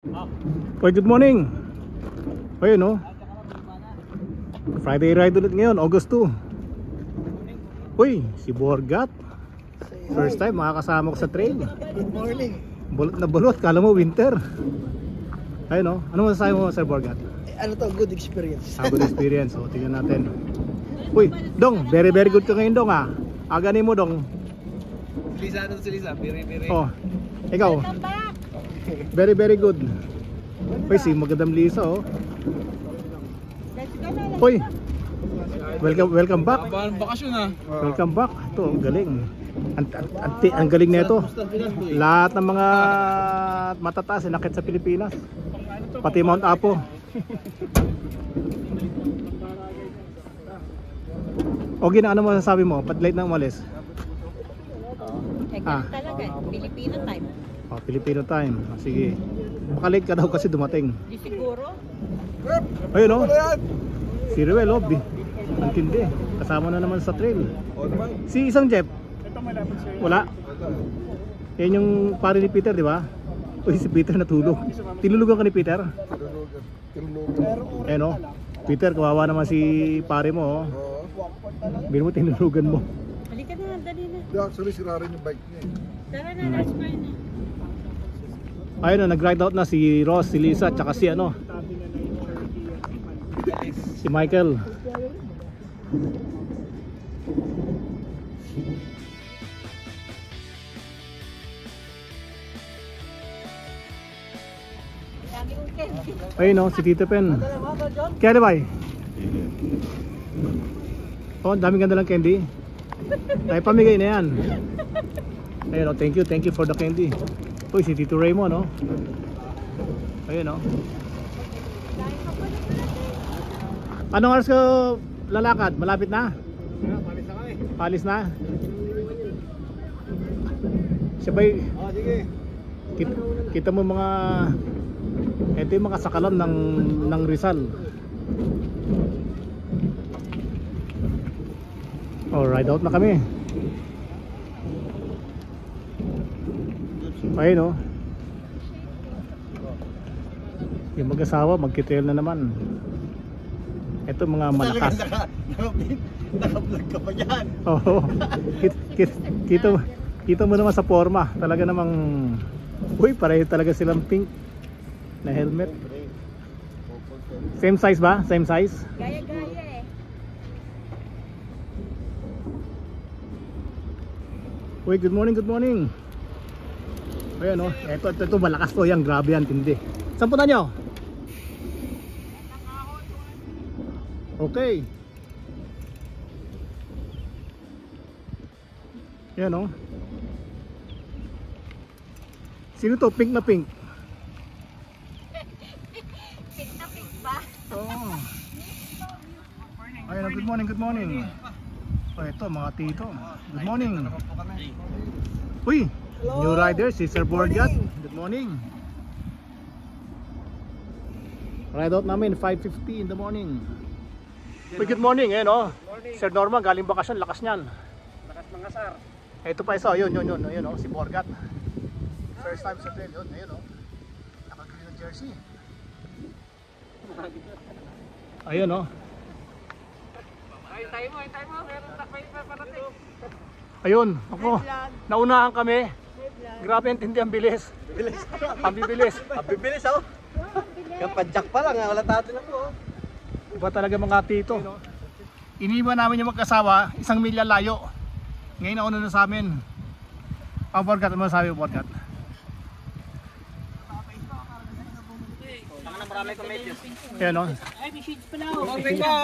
Well, good morning. Ayun no. Friday ride ulit ngayon, August 2. Uy, si Borgat. First time makakasama ko sa trail. Good morning. Bulot na bulot, kala mo winter. Ayun no. Ano masasabi mo, Sir Borgat? Ano to, good experience. Good experience. O, tingnan natin. Uy, Dong, very good ka ngayon, Dong ah. Aganin mo, Dong. Lisa, ano si Lisa? Biri. Oh, ikaw. Very good. Uy, si magandang Lisa oh. Uy, welcome back. Abang bakasyon ah. Welcome back. Ito, ang galing. Ang galing nito. Lahat ng mga matataas inakit sa Pilipinas. Pati Mount Apo. Okay na, ano masasabi mo? Pat late na umalis? Talaga, Filipino time. Oh, Filipino time. Sige. Baka late ka daw kasi dumating. Di siguro. Ayun oh. Si Ruel oh. Ang tindi. Kasama na naman sa trail. Si isang Jeff. Wala. Yan yung pare ni Peter, di ba? Uy, si Peter natulog. Tinulugan ka ni Peter? Ayun oh. Peter, kawawa naman si pare mo oh. Biro mo tinulugan mo. Halika na, dali na. Actually, sira rin yung bike niya. Tara na, last try na. Ayun na, nag-ride out na si Ross, si Lisa, tsaka si ano, si Michael. Ayun no, si Tito Pen. Kaya di ba? Oh, daming ganda lang candy. Ay, pamigay na yan. Ayun no, thank you for the candy. Uy, si Tito Raymond no. Ayun no. Anong oras ka lalakad? Malapit na? Palis na kami. Palis na? Sabay, Sige. kita mo mga ito yung mga sakalan ng Rizal. Oh, ride out na kami. Ayun oh. Yung mag-asawa magkitrail na naman. Ito mga malakas. Naka-vlog ka pa dyan. Oo. Kita mo naman sa forma. Talaga namang uy, pareho talaga silang pink na helmet. Same size ba? Same size? Gaya-gaya Uy, good morning. Ayan oh. Ito malakas to yan. Grabe yan, tindi. Saan punta nyo? Okay. Ayan oh. Sino to? Pink na pink. Pink na pink ba? Oh. Ayan, good morning. Oh, ito mga tito. Good morning. Uy, new rider si Sir Borgat. Good morning. Ride out namin 5:50 in the morning. Uy, good morning eh no. Sir Norman galing bakasyon, lakas niyan. Lakas mga sar. Ito pa isa, yun oh, si Borgat. First time sa trail, yun, ayun oh. Naka-green na jersey. Ayun oh. Tayo mo. Meron takbay pa parating. Ayun, ako. Naunahan kami. Grabe ang tindi, ang bilis. Ang bibilis. Ang bibilis ako. Yung padjak pa lang, wala tatin ako. Iba talaga mga tito. Iniwan namin yung mag-asawa, 1 milya layo. Ngayon nauna na sa amin. Ang Borgat, ano masabi mo Borgat? Marami komedyo. Ayan o. Ay, may shades pala ako. Morning po!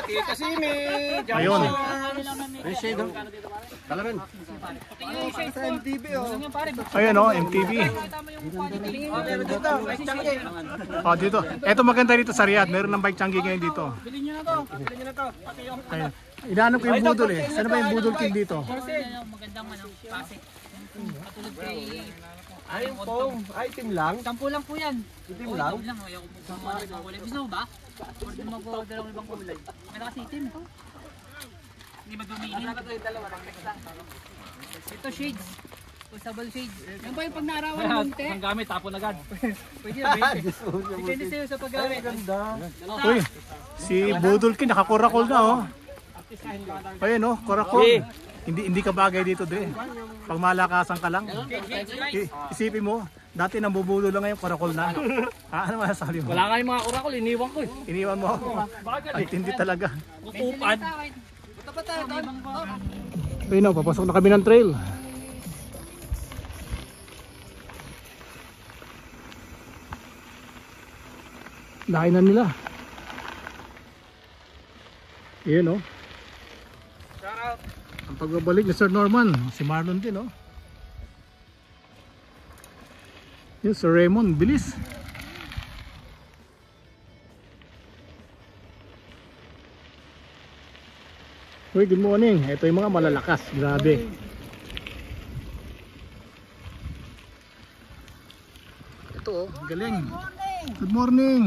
Tita Simi! Ayun. May shade oh. Kalaman. Sa MTV oh. Ayun o, MTV. O dito. Eto maganda dito sa Riyadh. Meron ng bike changi ngayon dito. Bilhin nyo na to. Ayun. Inaanap ko yung budol eh. Saan ba yung budol king dito? Magandang classic. Patulog kay... Ay, pong. Item lang. 10 lang po yan. Itim lang. Lang, ayaw ko po ng kulay. Gusto mo ba? Pwede mag-dalawang ibang kulay. May kasi itim. Hindi ba dumingin? Ito shades. Usable shade. Yan ba yung pag naarawan ng munti? Ang gamit, tapon agad. Pwede na 20. Depende sa'yo sa paggamit. Uy, si Budolkin nakakorakol na oh. Ayun oh, korakol. Hindi ka bagay dito Dre. Pag malakasan ka lang. Isipin mo, dati nambubulo lang ngayon, korakol na. Ano masasabi mo? Wala nga yung mga kurakol, iniwan ko eh. Iniwan mo? Ay, hindi talaga. Kupad. Ayun oh, papasok na kami ng trail. Laki na nila. Ayan oh. Ang pagbabalik ni Sir Norman, si Marlon din oh. Yun, Sir Raymond, bilis. Uy, good morning. Ito yung mga malalakas, grabe. Ito oh, galing. Good morning.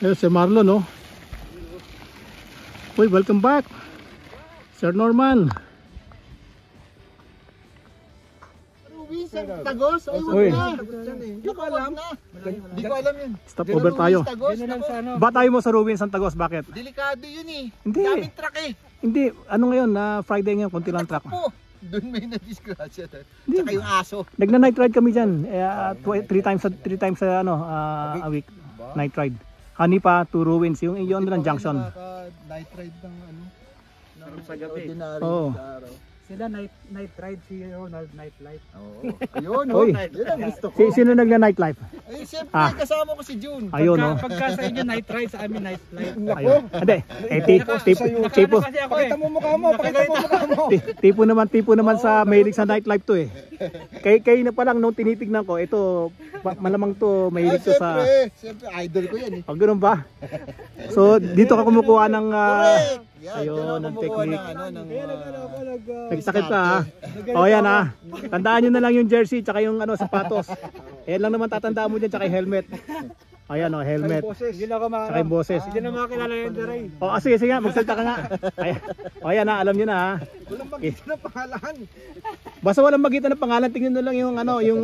Ayun, si Marlon oh. Uy, welcome back Sir Norman. Tagos? Ay, Uy, Di ko alam. Di ko alam yun. stop over tayo. Tagos? Ba tayo mo sa Ruin Santagos? Bakit? Delikado yun eh. Hindi. Daming truck eh. Hindi, ano ngayon na Friday ngayon, konti lang truck. Po. Doon may na-disgrasya. Hindi. Tsaka yung aso. Nagna-night ride kami dyan. 3 times sa ano, a week. Night ride. Hanipa to Ruins, yung iyon lang junction. Night ride ng ano. Sa gabi. Ordinary Oo. araw. Sila night ride, si Ronald nightlife. Oo. Ayun, Uy. yun ang gusto ko. Sino nagna-nightlife? Ay, siyempre, Ah. kasama ko si June. Ayun oh. Pagka sa inyo night ride, sa amin nightlife. Ayun. Hindi, tipo. Kasi ako eh. Pakita mo mukha mo, pakita mo mukha mo. Tipo naman sa mahilig sa nightlife to eh. Kayo na pa lang nung tinitignan ko, ito malamang to mahilig to sa. Siyempre, idol ko yan eh. Pag ganun ba? So dito ka kumukuha ng Correct! Yan, ayun, dyan ako ng kumukuha technique. ng ano, ng nagtakip ka ha. O yan ha. Tandaan nyo na lang yung jersey tsaka yung ano sapatos. Yan lang naman tatandaan mo dyan tsaka yung helmet. Ayan o, helmet. Hindi na ako Tsaka yung boses. Hindi na makakilala yung Deray. O sige nga, magsalita ka nga. Ayan. O yan ha, alam nyo na ha. Walang magitan ng pangalan. Basta walang magitan ng pangalan, tingnan nyo lang yung ano, yung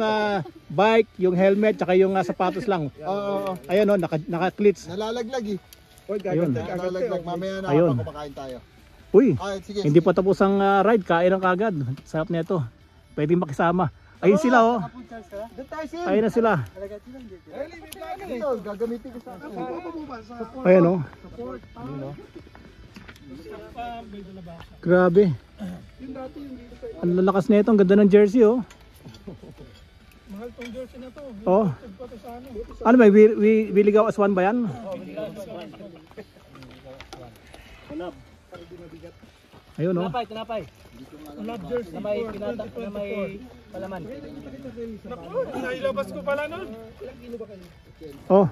bike, yung helmet, tsaka yung sapatos lang. Oo. Ayan o, naka-clits. Nalalaglag eh. Ayun. Nalalaglag. Mamaya na Ayun. ako kumakain tayo. Uy, Ay, sige. hindi pa tapos ang ride, kain ang kagad. Sarap na ito. Pwedeng makisama. Ayun sila oh. Doon tayo sim. Ayun na sila. Ito, gagamitin ko sa akin. Ayan oh. Grabe. Ang lalakas na ito, ang ganda ng jersey oh. Mahal tong jersey na to. Oh. Ano ba, we ligaw as one ba yan? Ayun oh. Tinapay. Love jersey. Na may pinatak, na may palaman. Nailabas ko pala nun. Oh.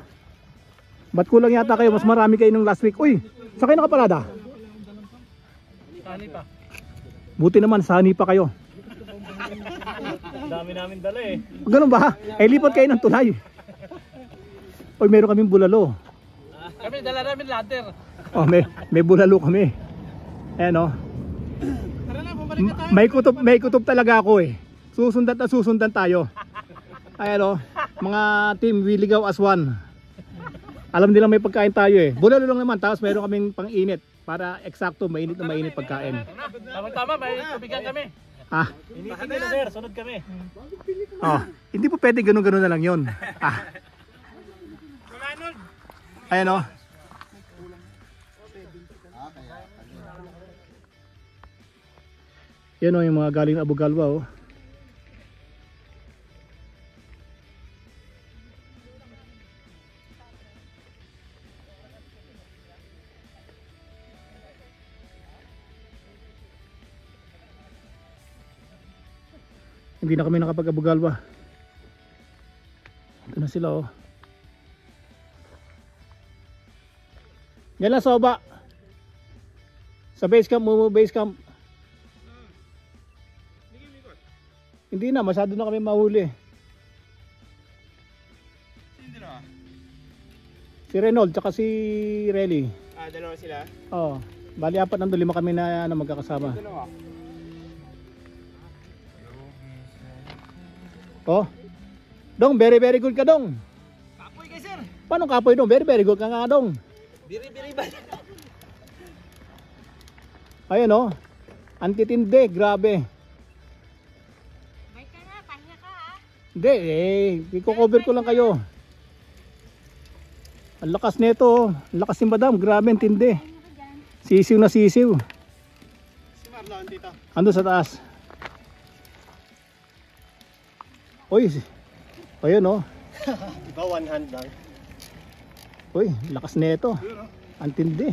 Ba't kulang yata kayo? Mas marami kayo nung last week. Uy, saan kayo nakaparada? Sani pa. Buti naman, sani pa kayo. Dami namin dala eh. Ganun ba? Eh, lipat kayo ng tulay. Uy, meron kaming bulalo. Kami dala namin ladder. Oh, may bulalo kami. Ayan oh. May kutob talaga ako eh. Susundan tayo. Ayan oh. Mga team, we ligaw as one. Alam nila may pagkain tayo eh. Bulalo lang naman, tapos meron kaming pang-init. Para eksakto, mainit na mainit pagkain. Tama, may tubigan kami. Ah, Initin nila sir, sunod kami. oh. Hindi po pwede ganun-ganun na lang yun. Ah. Ayan oh. Yan o yung mga galing Abu Galwa oh. Hindi na kami nakapag Abu Galwa. Ito na sila oh. Yan lang soba. Sa base camp, base camp. Hindi na, masyado na kami mahuli. Si Reynold, tsaka si Relly. Dalawa sila? Oo. Bali 4 nandun, 5 kami na magkakasama. Oh. Dong, very good ka dong. Kapoy kay sir. Paano kapoy dong? Very good ka nga dong. Biri-biri ba? Ayun oh. Antitindi, grabe. May ka na, pahinga ka ha. Hindi i-cover ko lang kayo. Ang lakas nito oh. Ang lakas ni madam, grabe ang tindi. Sisiw na sisiw. Si Marlon dito. Ando sa taas. Uy. Ayun oh. Iba one hand lang. Uy, lakas nito. Ang tindi.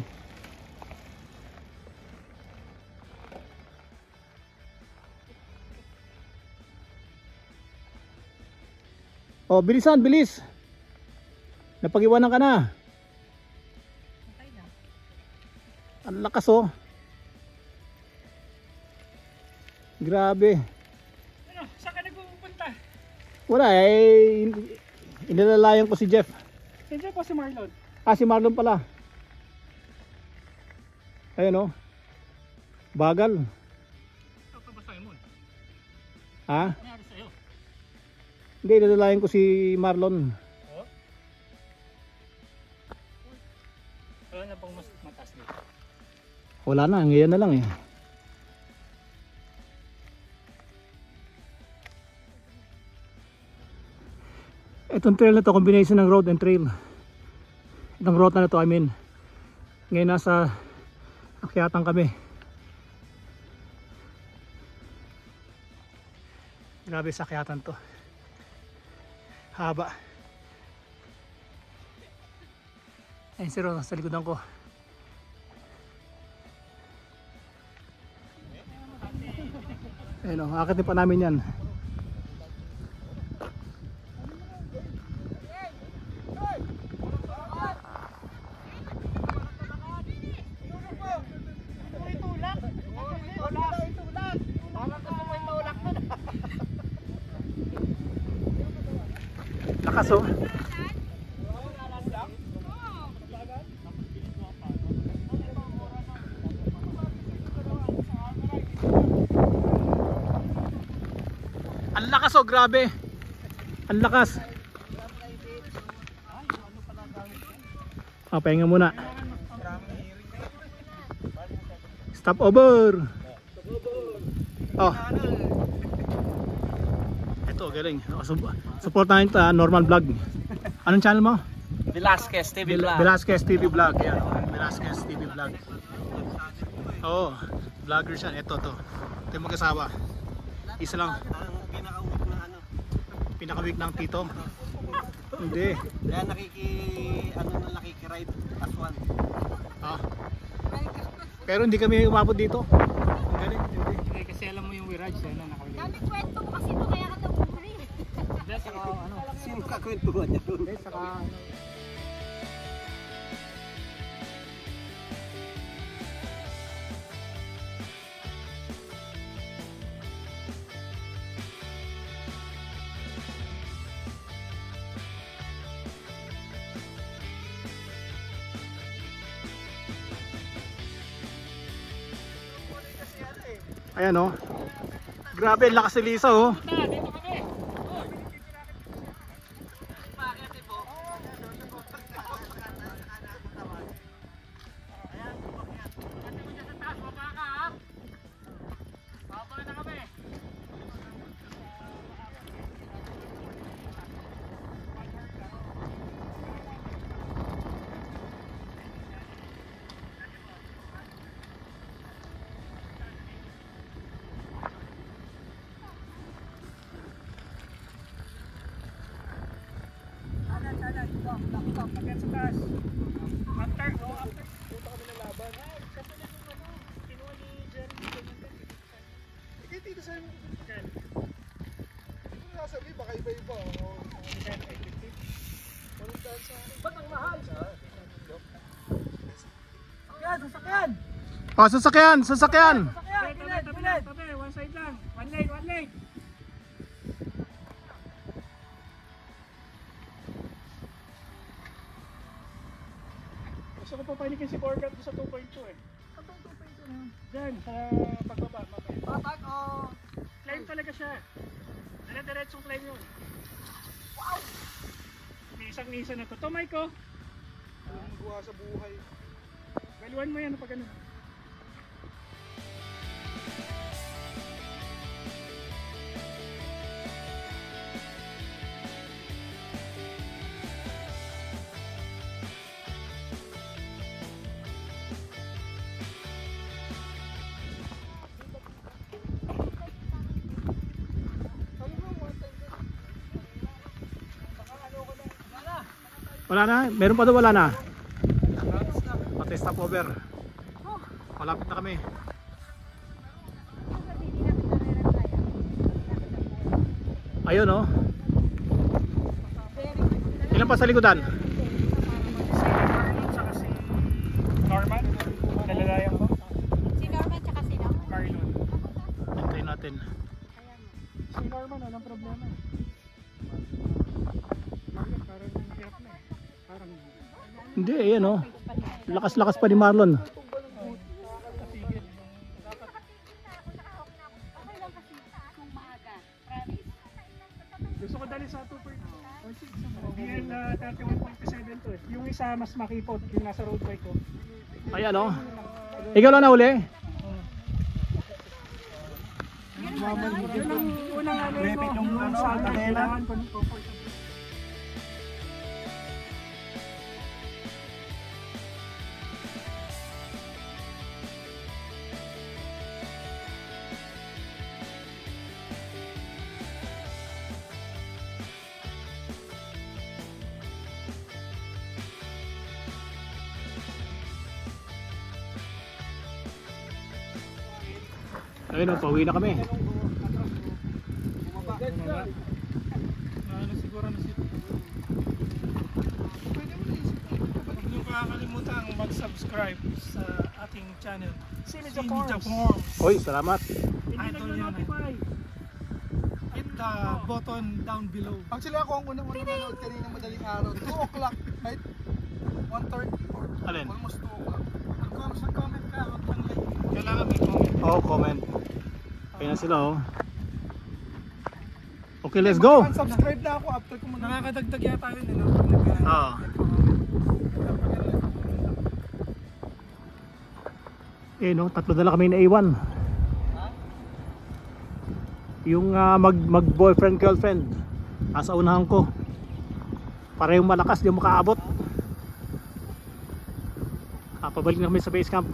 Oh, bilisan, bilis. Napag-iwanan ka na. Ang lakas oh. Grabe. Ano, saan ka nagpupunta? Wala inilalayan ko si Jeff. Saan po si Marlon? Ah, si Marlon pala. Ayun oh. Bagal. Ito ka ba Simon? Ha? Nangyari sa'yo? Hindi, inilalayan ko si Marlon. Oh? Wala na bang mas mataas dito? Wala na, ngayon na lang eh. Itong trail na to, combination ng road and trail. Itong road na to, I mean. Ngayon nasa akyatan kami. Grabe sa akyatan to. Haba. Ayun si Ron, sa likodan ko. Ayun o, akitin pa namin yan. Lakas o. Ang lakas oh, grabe. Ang lakas. Pahinga muna. Stop over. Oh. Ito, galing. Support natin ito, normal vlog. Anong channel mo? Velasquez TV Vlog. Velasquez TV Vlog. Yan, Velasquez TV Vlog. Oo, vlogger siya. Ito, to. Ito yung mag-asawa. Isa lang. Ang pinaka-weak na ano. Pinaka-weak ng tito. Hindi. Kaya nakikiride as one. Ah. Pero hindi kami umabot dito. Ang galing. Hindi, kasi alam mo yung Wirage yan na nakawin. Dami kwento mo kasi ito kaya ka nabubuli. Hindi, saka ano. Sino kakwentuhan niya doon? Hindi, saka ano. Ayan oh. Grabe, ang lakas ni Lisa oh. Dito kami. Hanggang sa taas. After, punta kami ng laban. Kasunod yung ano, kinuha ni Jeremy. Ikay dito sa iyo. Yan. Hindi ko nasabi, baka iba-iba. Walang dahil sa akin. Ba't ang mahal? Sasakyan, sasakyan! Oh, sasakyan, sasakyan. Sasakyan, tabi, one side lang. One lane, one lane. Gusto ko papanikin si Corvette sa 2.2 eh. Ang 2.2 na? Diyan, sa pagbaba. Batak o? Climb talaga siya. Dire-diretsong climb yun. Wow! Nisang-nisa na to. Tomay ko. Walang magawa sa buhay. Galuan mo yan pag ano. Wala na? Meron pa doon, wala na? Pati stopover. Malapit na kami. Ayun oh. Ilan pa sa likodan? Saka si Norman. Nalalayan ko. Si Norman tsaka sino? Carlon. Hintayin natin. Si Norman, walang problema. Bakit? Parang hirap na eh. Parang Hindi, ayan oh. Lakas-lakas pa ni Marlon. katigil. Okay lang kasi kung maaga. Promise. Gusto ko dali sa 2.6. BL 31.7 to eh. Yung isa mas makipot, yung nasa road bike ko. Ayan oh. Ikaw lang nahuli? Yun ang unang ano ko. Yung sa kailangan ko ng comfort. Ayun oh, pauwi na kami. Ano siguro na siya. Huwag niyo kakalimutan mag-subscribe sa ating channel. Sinidja Forms. Oy, salamat. Idol yan. Hit the button down below. Actually ako ang unang nanonood kanina madaling araw. 2 o'clock. Right? 1:30 or Alin? almost 2 o'clock. Mag-comment ka, wag lang like. Kailangan may comment. Oh, comment. Ayun na sila oh. Okay, let's go. Unsubscribe na ako after ko muna. Nakakadagdag yata yun eh. No? Ah. Eh no, tatlo na lang kami na A1. Yung mag boyfriend girlfriend nasa unahan ko. Parehong malakas, di makaabot. Pabalik na kami sa base camp.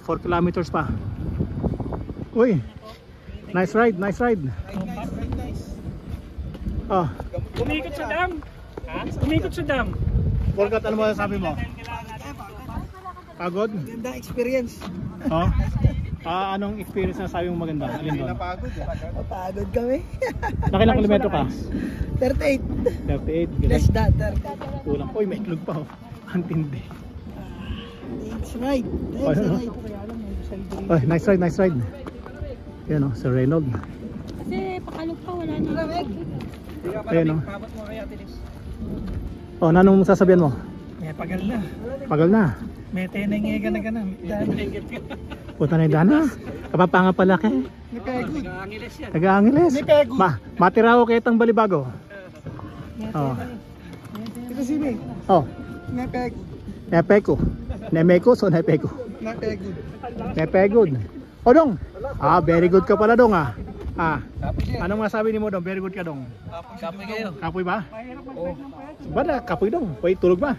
4 kilometers pa. Uy, nice ride, nice ride. Oh, Umikot sa dam. Umikot sa dam. Forgot, ano mo sabi mo? Pagod? Ganda experience. Oh. Anong experience na sabi mo maganda? Alin doon? Napagod eh. Mapagod kami. Nakilang kilometro ka? 38. 38. Less Galing. than 30. Kulang. Uy, may itlog pa oh. Ang tindi. Thanks ride. Oh, Thanks ano? ride. Uy, nice ride, nice ride. Yan oh, Sir Reynold. Kasi pakalog pa, wala na. Ayan oh. Pabot mo kaya tinis. Oh, nanong sasabihan mo? May pagal na. Pagal na. May tenenge ka na ka na. Punta na yung dana. Kapapanga pala kay. Nag-angilis yan. Nag-aangilis. Matira ko kay itang balibago. Oh. Ito sini. Oh. Napeg. Nepeko. Nemeko so nepeko. Napegod. Nepegod. O dong. Very good ka pala dong ah. Anong masabi ni mo dong? Very good ka dong. Kapoy kayo. Kapoy ba? Bada, kapoy dong. Pwede tulog ba?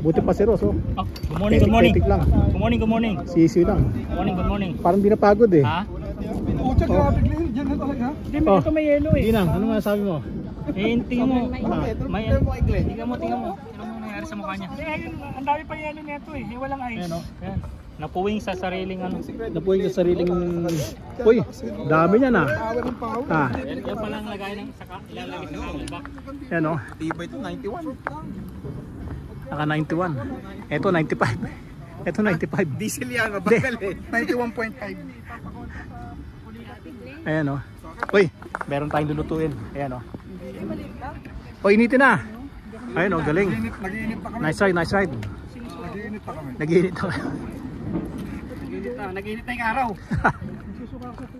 Buti pa si Ross oh. Good morning, good morning. Petik lang. Good morning, good morning. Sisi lang. Good morning, good morning. Parang di napagod eh. Ha? Ucha, grabe Glenn. Diyan na talaga. Hindi, may ito may yelo eh. Hindi na, ano masabi mo? Eh, tingnan mo. May Tignan mo kay Glenn. Tingnan mo, tingnan mo. Tingnan mo nangyari sa mukha niya. Ang dami pa yelo nito eh. Walang ice. Ayan oh. Yan. Napuwing sa sariling ano. Napuwing sa sariling... Uy, dami niya na. Power ng power. Yan pala ang lagay ng ilalagay sa camelback. Yan oh. Tibay ito, 91. Naka 91. Ito 95. Ito 95. Diesel yan, mabagal eh. 91.5. Ayan oh. Uy, meron tayong lulutuin. Ayan oh. O, initin na. Ayan oh, galing. Nag-iinit pa kami. Nice ride, nice ride. Nag-iinit pa kami. Nag-iinit na kayo. Nag-init na yung araw. Susuka ako sa